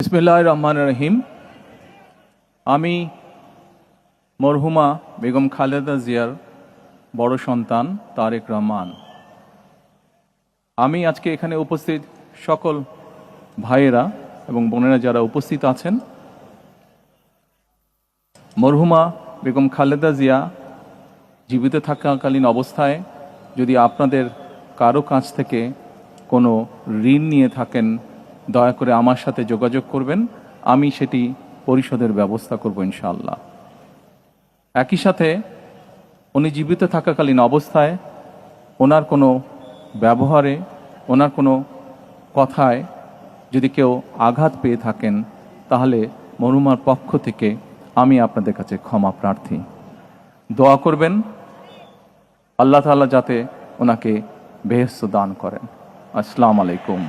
বিসমিল্লাহির রহমানির রহিম। আমি মরহুমা বেগম খালেদা জিয়ার বড় সন্তান তারেক রহমান। আমি আজকে এখানে উপস্থিত সকল ভাইয়েরা এবং বোনেরা যারা উপস্থিত আছেন, মরহুমা বেগম খালেদা জিয়া জীবিত থাকাকালীন অবস্থায় যদি আপনাদের কারো কাছ থেকে কোনো ঋণ নিয়ে থাকেন, দয়া করে আমার সাথে যোগাযোগ করবেন, আমি সেটি পরিশোধের ব্যবস্থা করব ইনশাআল্লাহ। একই সাথে উনি জীবিত থাকাকালীন অবস্থায় ওনার কোনো ব্যবহারে, ওনার কোনো কথায় যদি কেউ আঘাত পেয়ে থাকেন, তাহলে মরহুমার পক্ষ থেকে আমি আপনাদের কাছে ক্ষমা প্রার্থী। দোয়া করবেন আল্লাহ তাআলা যাতে ওনাকে বেহেশত দান করেন। আসসালামু আলাইকুম।